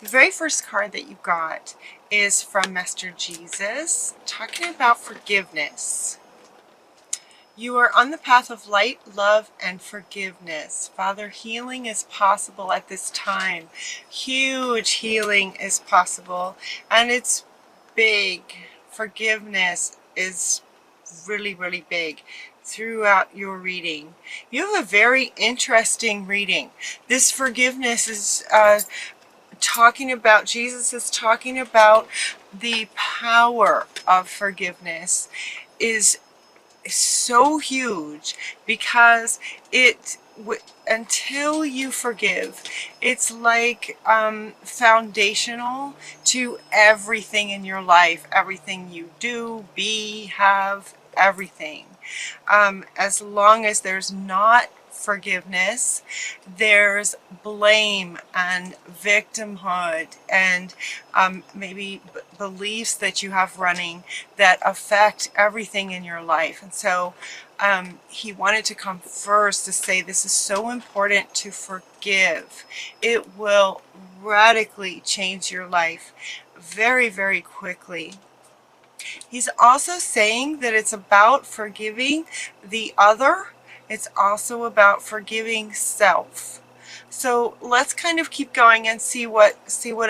The very first card that you got is from Master Jesus, talking about forgiveness. You are on the path of light, love, and forgiveness. Father, healing is possible at this time. Huge healing is possible, and it's big. Forgiveness is really, really big throughout your reading. You have a very interesting reading. This forgiveness is talking about, Jesus is talking about the power of forgiveness is so huge, because until you forgive, it's like foundational to everything in your life, everything you do, be, have, everything. As long as there's not forgiveness, there's blame and victimhood and maybe beliefs that you have running that affect everything in your life. And so he wanted to come first to say this is so important to forgive. It will radically change your life very, very quickly. He's also saying that it's about forgiving the other. It's also about forgiving self. So let's kind of keep going and see what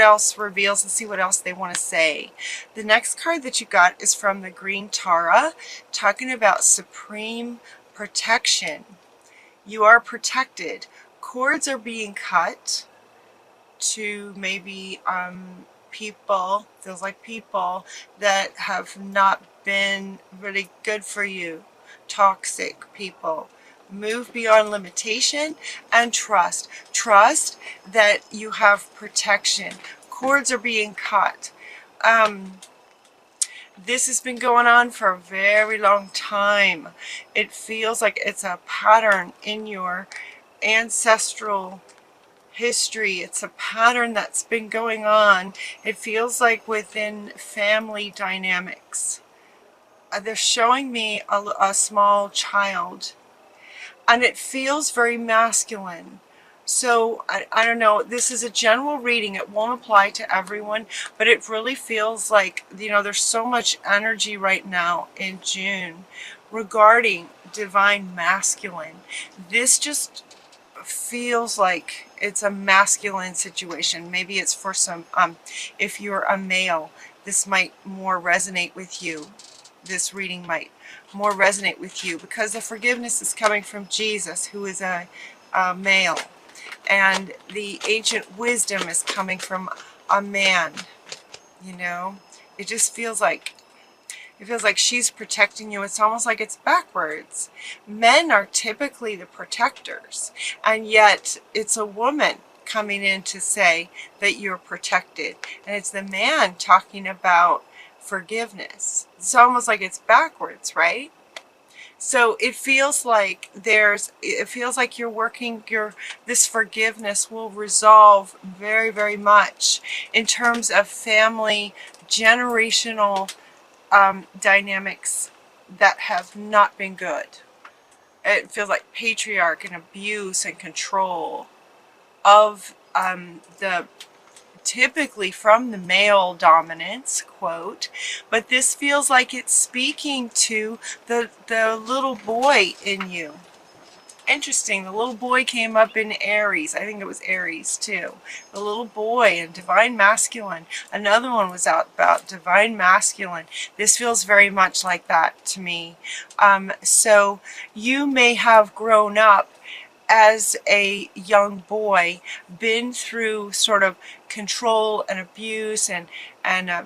else reveals and see what else they want to say. The next card that you got is from the Green Tara, talking about supreme protection. You are protected. Cords are being cut to maybe people, feels like people that have not been really good for you, toxic people. Move beyond limitation and trust. Trust that you have protection. Cords are being cut. This has been going on for a very long time. It feels like it's a pattern in your ancestral history. It's a pattern that's been going on. It feels like within family dynamics. They're showing me a small child, and it feels very masculine. So I don't know, this is a general reading. It won't apply to everyone, but it really feels like, you know, there's so much energy right now in June regarding divine masculine. This just feels like it's a masculine situation. Maybe it's for some, if you're a male, this might more resonate with you. This reading might more resonate with you, because the forgiveness is coming from Jesus, who is a male, and the ancient wisdom is coming from a man. You know, it just feels like, it feels like she's protecting you. It's almost like it's backwards. Men are typically the protectors, and yet it's a woman coming in to say that you're protected, and it's the man talking about forgiveness. It's almost like it's backwards, right? So it feels like you're working, this forgiveness will resolve very, very much in terms of family, generational dynamics that have not been good. It feels like patriarch and abuse and control of the typically from the male dominance, quote, but this feels like it's speaking to the little boy in you. Interesting, the little boy came up in Aries. I think it was Aries too. The little boy and divine masculine. Another one was out about divine masculine. This feels very much like that to me. So you may have grown up as a young boy, been through sort of control and abuse and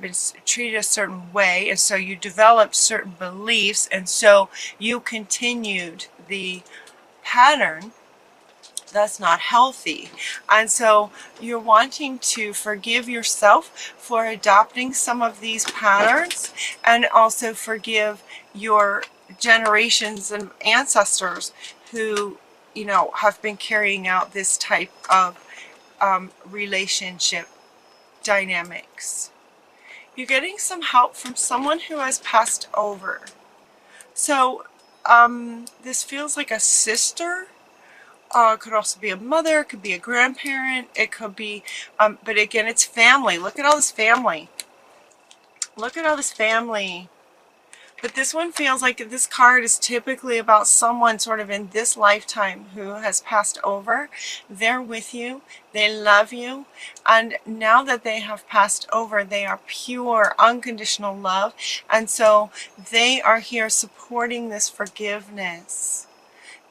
been treated a certain way, and so you developed certain beliefs, and so you continued the pattern that's not healthy. And so you're wanting to forgive yourself for adopting some of these patterns, and also forgive your generations and ancestors who, you know, have been carrying out this type of relationship dynamics. You're getting some help from someone who has passed over. So this feels like a sister It could also be a mother, it could be a grandparent, it could be, but again, it's family. Look at all this family. Look at all this family. But this one feels like this card is typically about someone sort of in this lifetime who has passed over. They're with you. They love you. And now that they have passed over, they are pure, unconditional love. And so they are here supporting this forgiveness.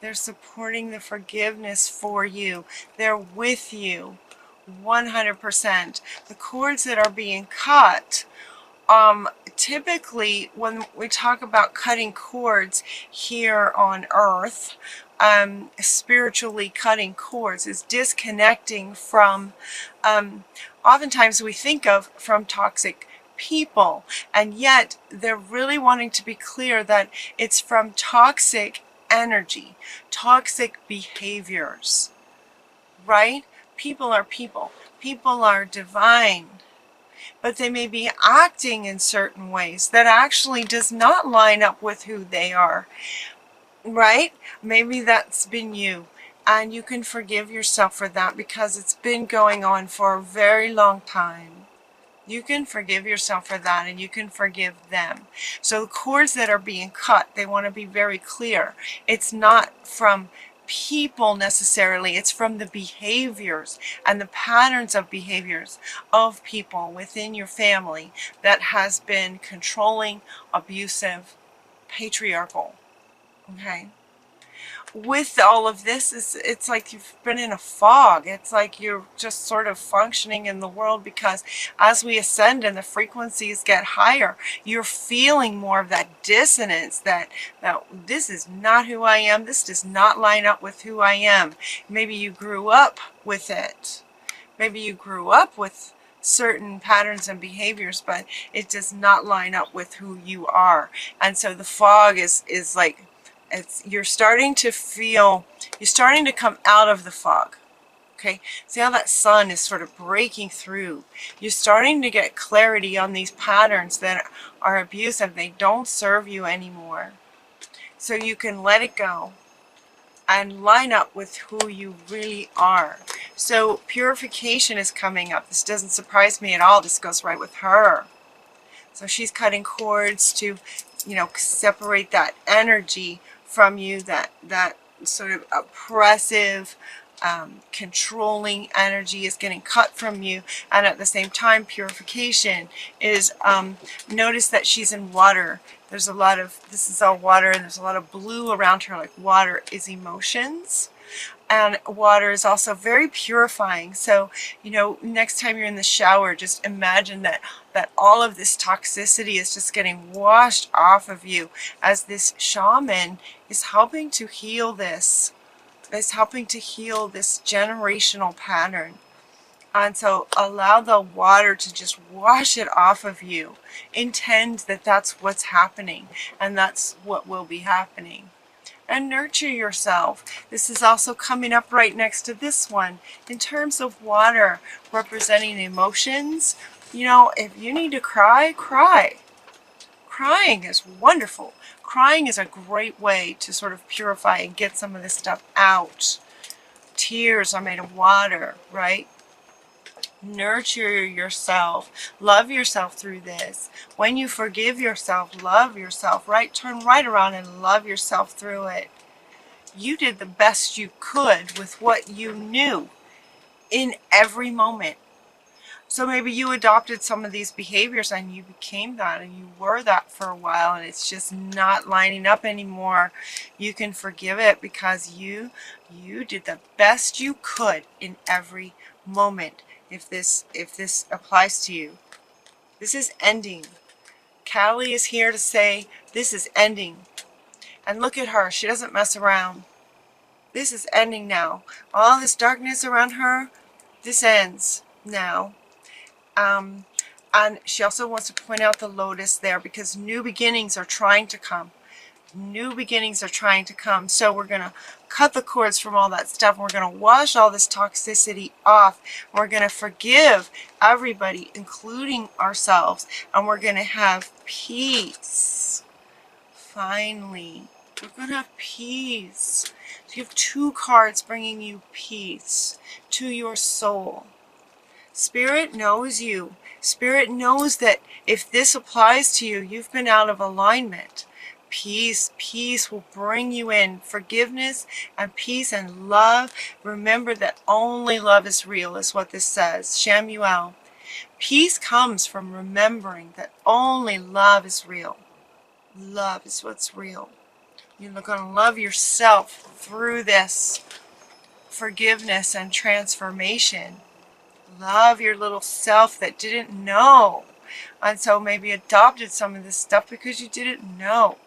They're supporting the forgiveness for you. They're with you 100%. The cords that are being cut, typically when we talk about cutting cords here on earth, spiritually cutting cords is disconnecting from, oftentimes we think of from toxic people, and yet they're really wanting to be clear that it's from toxic energy, toxic behaviors, right? People are people. People are divine. But they may be acting in certain ways that actually does not line up with who they are, right? Maybe that's been you, and you can forgive yourself for that because it's been going on for a very long time. You can forgive yourself for that, and you can forgive them. So the cords that are being cut, they want to be very clear. It's not from people necessarily, it's from the behaviors and the patterns of behaviors of people within your family that has been controlling, abusive, patriarchal. Okay, with all of this, it's like you've been in a fog. It's like you're just sort of functioning in the world, because as we ascend and the frequencies get higher, you're feeling more of that dissonance, that this is not who I am, this does not line up with who I am. Maybe you grew up with it. Maybe you grew up with certain patterns and behaviors, but it does not line up with who you are. And so the fog is like, you're starting to feel, you're starting to come out of the fog. Okay, see how that sun is sort of breaking through. You're starting to get clarity on these patterns that are abusive. They don't serve you anymore. So you can let it go and line up with who you really are. So purification is coming up. This doesn't surprise me at all. This goes right with her. So she's cutting cords to, you know, separate that energy from you, that sort of oppressive, controlling energy is getting cut from you. And at the same time, purification is, notice that she's in water. There's a lot of, this is all water, and there's a lot of blue around her, like water is emotions. And water is also very purifying. So, you know, next time you're in the shower, just imagine that all of this toxicity is just getting washed off of you, as this shaman is helping to heal this. Is helping to heal this generational pattern. And so allow the water to just wash it off of you. Intend that that's what's happening, and that's what will be happening. And nurture yourself. This is also coming up right next to this one. In terms of water representing emotions, you know, if you need to cry, cry. Crying is wonderful. Crying is a great way to sort of purify and get some of this stuff out. Tears are made of water, right? Nurture yourself. Love yourself through this. When you forgive yourself, love yourself, right? Turn right around and love yourself through it. You did the best you could with what you knew in every moment. So maybe you adopted some of these behaviors and you became that, and you were that for a while, and it's just not lining up anymore. You can forgive it because you did the best you could in every moment. If this applies to you, this is ending. Callie is here to say this is ending. And look at her, she doesn't mess around. This is ending now. All this darkness around her, this ends now. And she also wants to point out the lotus there, because new beginnings are trying to come. New beginnings are trying to come. So we're going to cut the cords from all that stuff. We're going to wash all this toxicity off. We're going to forgive everybody, including ourselves. And we're going to have peace. Finally, You're going to have peace. So you have 2 cards bringing you peace to your soul. Spirit knows you. Spirit knows that if this applies to you, you've been out of alignment. Peace will bring you in. Forgiveness and peace and love. Remember that only love is real, is what this says. Shamuel. Peace comes from remembering that only love is real. Love is what's real. You're going to love yourself through this forgiveness and transformation. Love your little self that didn't know. And so maybe adopted some of this stuff because you didn't know.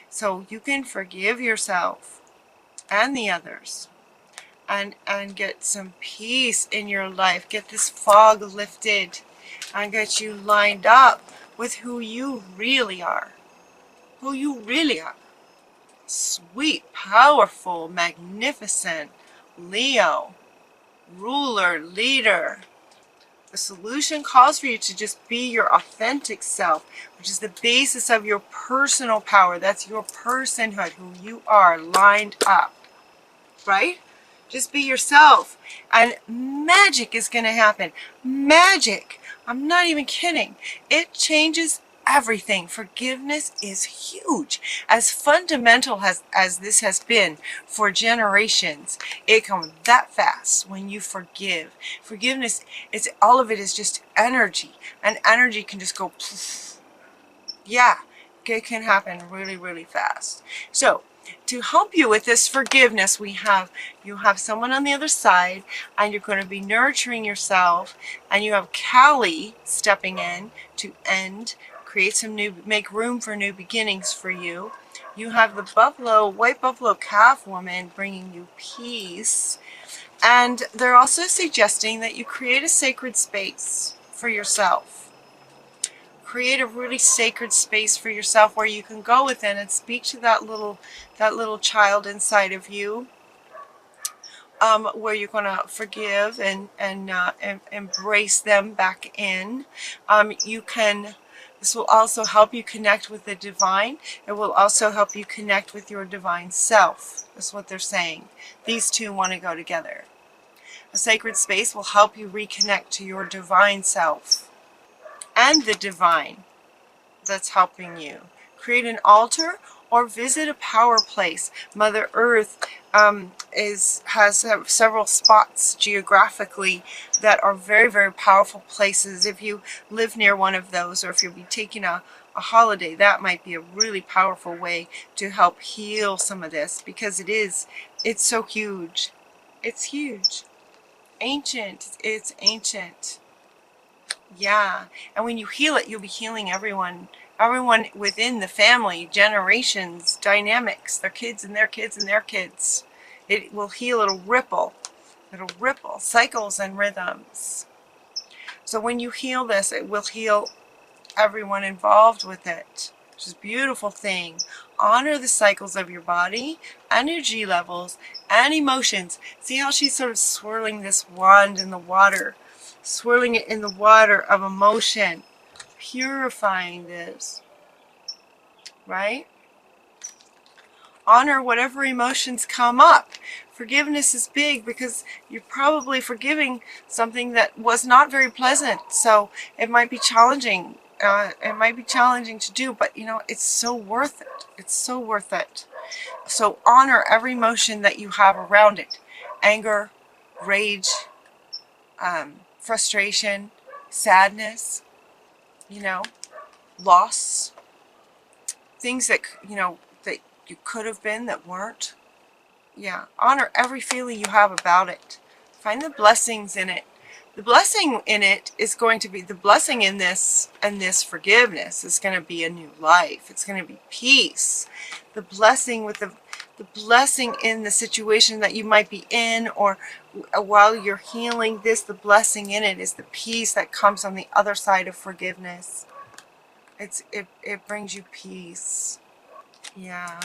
So you can forgive yourself and the others. And get some peace in your life. Get this fog lifted. And get you lined up with who you really are. Who you really are. Sweet, powerful, magnificent Leo. Ruler, leader. The solution calls for you to just be your authentic self, which is the basis of your personal power. That's your personhood, who you are, lined up. Right? Just be yourself. And magic is going to happen. Magic. I'm not even kidding. It changes everything. Forgiveness is huge. As fundamental as this has been for generations, it comes that fast when you forgive. Forgiveness, all of it is just energy. And energy can just go poof. Yeah, it can happen really, really fast. So, to help you with this forgiveness, you have someone on the other side, and you're going to be nurturing yourself, and you have Kali stepping in to make room for new beginnings for you. You have the white buffalo calf woman bringing you peace, and they're also suggesting that you create a sacred space for yourself. Create a really sacred space for yourself where you can go within and speak to that little child inside of you, where you're going to forgive and embrace them back in. This will also help you connect with the divine. It will also help you connect with your divine self. That's what they're saying. These two want to go together. A sacred space will help you reconnect to your divine self and the divine that's helping you. Create an altar or visit a power place. Mother Earth has several spots geographically that are very, very powerful places. If you live near one of those, or if you'll be taking a holiday, that might be a really powerful way to help heal some of this, because it's so huge. It's huge. Ancient. It's ancient. Yeah, and when you heal it, you'll be healing everyone within the family, generations, dynamics, their kids and their kids and their kids. It will heal, it'll ripple, cycles and rhythms. So when you heal this, it will heal everyone involved with it, which is a beautiful thing. Honor the cycles of your body, energy levels, and emotions. See how she's sort of swirling this wand in the water. Swirling it in the water of emotion, purifying this, right? Honor whatever emotions come up. Forgiveness is big because you're probably forgiving something that was not very pleasant, so it might be challenging. It might be challenging to do, but it's so worth it. It's so worth it. So honor every emotion that you have around it. Anger, rage, frustration, sadness, loss, things that, that you could have been that weren't. Yeah, honor every feeling you have about it. Find the blessings in it. The blessing in it is going to be, the blessing in this and this forgiveness is going to be a new life. It's going to be peace. The blessing with the blessing in the situation that you might be in, or while you're healing this, the blessing in it is the peace that comes on the other side of forgiveness. It brings you peace. Yeah.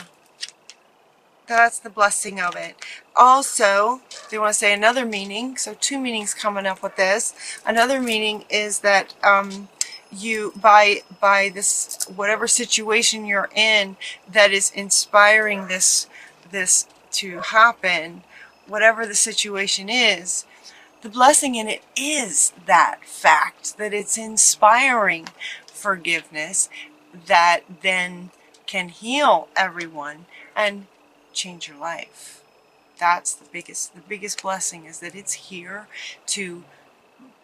That's the blessing of it. Also, they want to say another meaning. So 2 meanings coming up with this. Another meaning is that you by this whatever situation you're in that is inspiring this to happen, whatever the situation is, the blessing in it is that fact that it's inspiring forgiveness that then can heal everyone and change your life. That's the biggest blessing, is that it's here to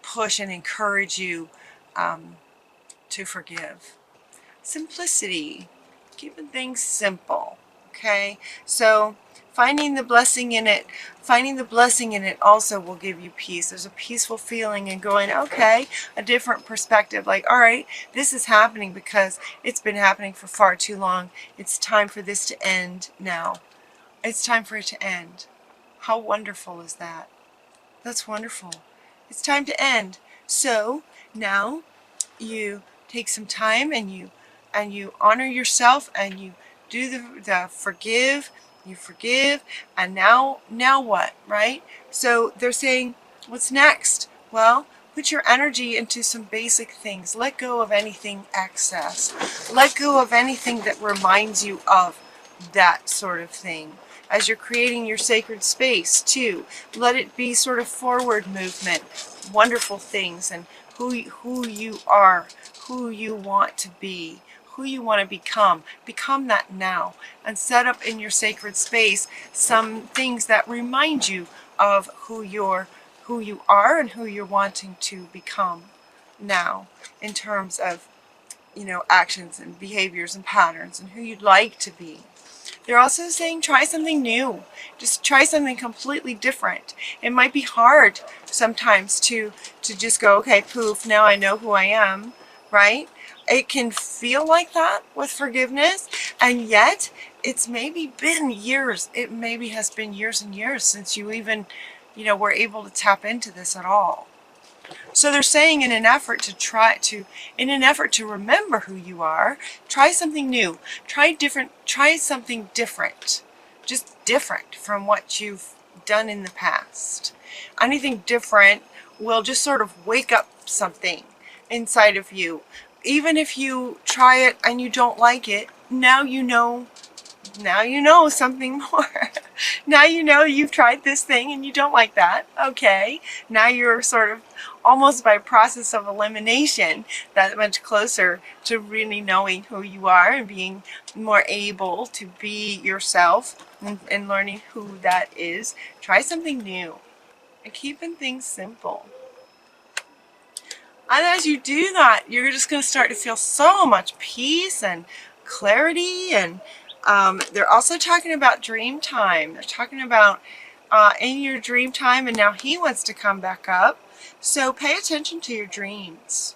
push and encourage you to forgive. Simplicity, keeping things simple. Okay, so finding the blessing in it, also will give you peace. There's a peaceful feeling in going, okay, a different perspective, like, all right, this is happening because it's been happening for far too long. It's time for this to end now. It's time for it to end. How wonderful is that? That's wonderful. It's time to end. So now you take some time and you honor yourself, and you do the forgive. You forgive, and now what, right? So they're saying, what's next? Well, put your energy into some basic things. Let go of anything excess. Let go of anything that reminds you of that sort of thing. As you're creating your sacred space too, let it be sort of forward movement, wonderful things, and who you are, who you want to be, who you want to become. Become that now, and set up in your sacred space some things that remind you of who you are and who you're wanting to become now, in terms of, you know, actions and behaviors and patterns, and who you'd like to be. They're also saying try something new. Just try something completely different. It might be hard sometimes to just go, okay, poof, now I know who I am, right? It can feel like that with forgiveness, and yet it's maybe been years. It maybe has been years and years since you even, you know, were able to tap into this at all. So they're saying, in an effort to remember who you are, try something new. Try something different. Just different from what you've done in the past. Anything different will just sort of wake up something inside of you. Even if you try it and you don't like it, now you know something more. Now you know you've tried this thing and you don't like that. Okay, now you're sort of almost by process of elimination that much closer to really knowing who you are and being more able to be yourself, and learning who that is. Try something new and keeping things simple. And as you do that, you're just going to start to feel so much peace and clarity. And they're also talking about dream time. They're talking about in your dream time, and now he wants to come back up. So pay attention to your dreams.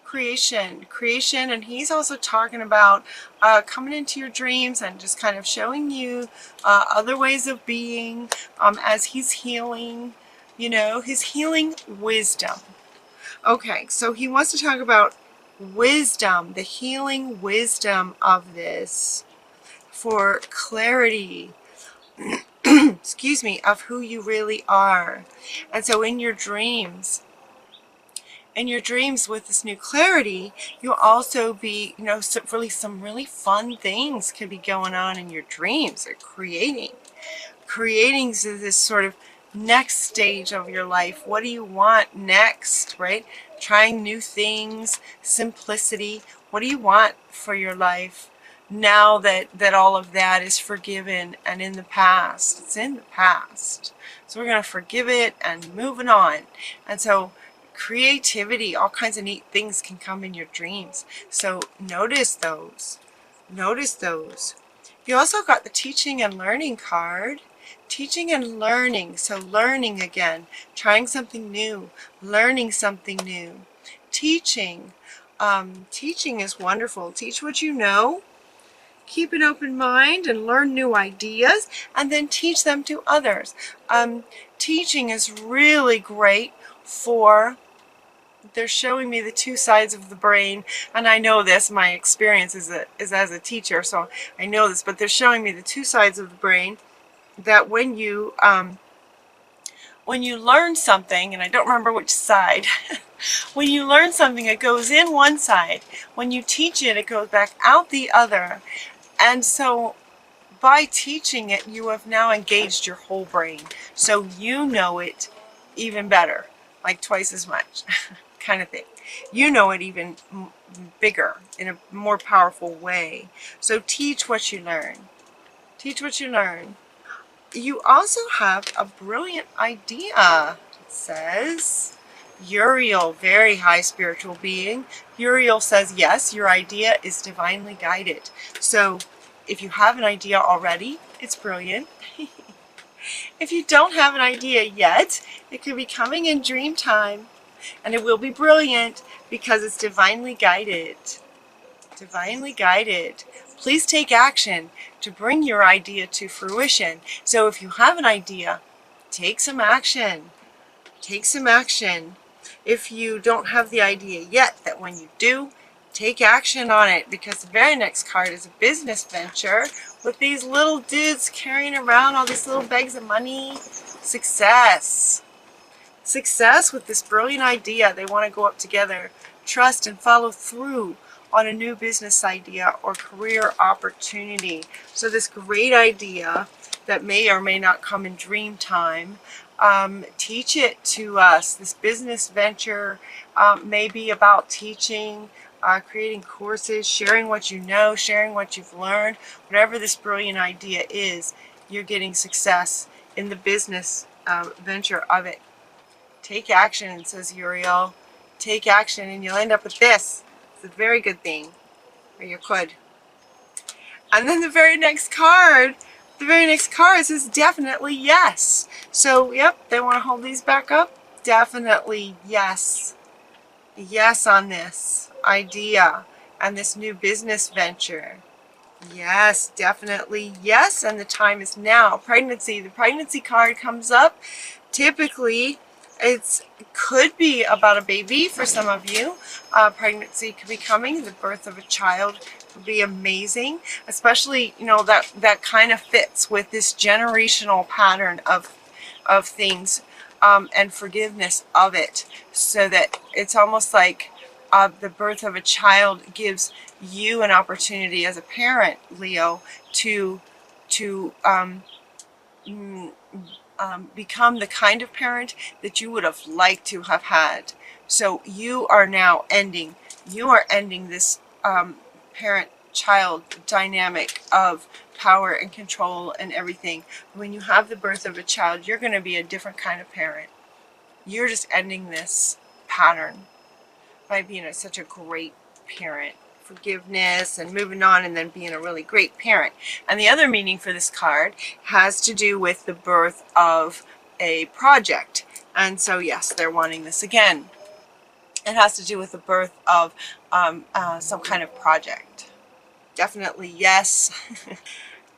Creation, and he's also talking about coming into your dreams and just kind of showing you other ways of being as he's healing, you know, his healing wisdom. Okay, so he wants to talk about wisdom, the healing wisdom of this, for clarity, excuse me, of who you really are. And so in your dreams with this new clarity, you'll also be, you know, some really fun things could be going on in your dreams. Or creating this sort of next stage of your life. What do you want next, right? Trying new things, simplicity. What do you want for your life now that all of that is forgiven and in the past? It's in the past. So we're going to forgive it and moving on. And so creativity, all kinds of neat things can come in your dreams. So notice those. Notice those. You also got the teaching and learning card. Teaching and learning, so learning again, trying something new, learning something new. Teaching is wonderful. Teach what you know, keep an open mind and learn new ideas, and then teach them to others. Teaching is really great for, they're showing me the two sides of the brain, and I know this, my experience is as a teacher, so I know this, but they're showing me the two sides of the brain. That when you learn something, and I don't remember which side, When you learn something, it goes in one side. When you teach it, it goes back out the other. And so by teaching it, you have now engaged your whole brain. So you know it even better, like twice as much kind of thing. You know it even bigger, in a more powerful way. So teach what you learn. Teach what you learn. You also have a brilliant idea. It says, Uriel, very high spiritual being. Uriel says, yes, your idea is divinely guided. So if you have an idea already, it's brilliant. If you don't have an idea yet, it could be coming in dream time. And it will be brilliant because it's divinely guided. Divinely guided. Please take action to bring your idea to fruition. So if you have an idea, take some action. Take some action. If you don't have the idea yet, that when you do, take action on it, because the very next card is a business venture with these little dudes carrying around all these little bags of money. Success. Success with this brilliant idea. They want to go up together, trust and follow through on a new business idea or career opportunity. So this great idea that may or may not come in dream time, teach it to us. This business venture may be about teaching, creating courses, sharing what you know, sharing what you've learned. Whatever this brilliant idea is, you're getting success in the business venture of it. Take action, says Uriel. Take action and you'll end up with this. It's a very good thing, or you could. And then the very next card says definitely yes. So, yep, they want to hold these back up. Definitely yes. Yes on this idea and this new business venture. Yes, definitely yes, and the time is now. Pregnancy. The pregnancy card comes up. Typically, it could be about a baby for some of you. Pregnancy could be coming. The birth of a child would be amazing. Especially, you know, that kind of fits with this generational pattern of things and forgiveness of it. So that it's almost like the birth of a child gives you an opportunity as a parent, Leo, to become the kind of parent that you would have liked to have had. So you are now ending this parent-child dynamic of power and control and everything. When you have the birth of a child, you're going to be a different kind of parent. You're just ending this pattern by being such a great parent. Forgiveness and moving on and then being a really great parent. And the other meaning for this card has to do with the birth of a project. And so yes, they're wanting this again. It has to do with the birth of some kind of project. Definitely yes.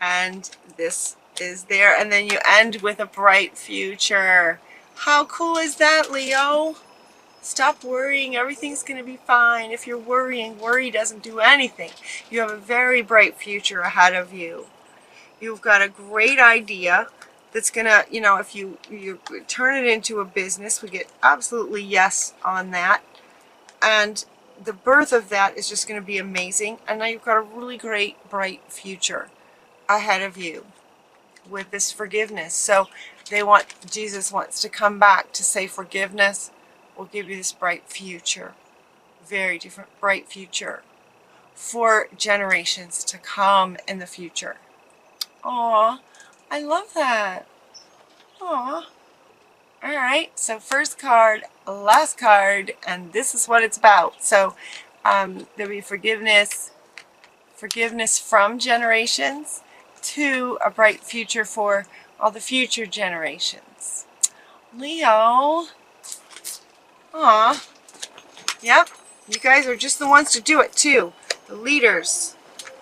And this is there. And then you end with a bright future. How cool is that, Leo? Stop worrying. Everything's going to be fine. If you're worrying, worry doesn't do anything. You have a very bright future ahead of you. You've got a great idea that's going to, you know, if you turn it into a business, we get absolutely yes on that. And the birth of that is just going to be amazing. And now you've got a really great, bright future ahead of you with this forgiveness. So Jesus wants to come back to say forgiveness will give you this bright future. Very different bright future for generations to come in the future. Aw, I love that. Aw. Alright, so first card, last card, and this is what it's about. So there'll be forgiveness from generations to a bright future for all the future generations. Leo. Aw. Yep, you guys are just the ones to do it too. The leaders.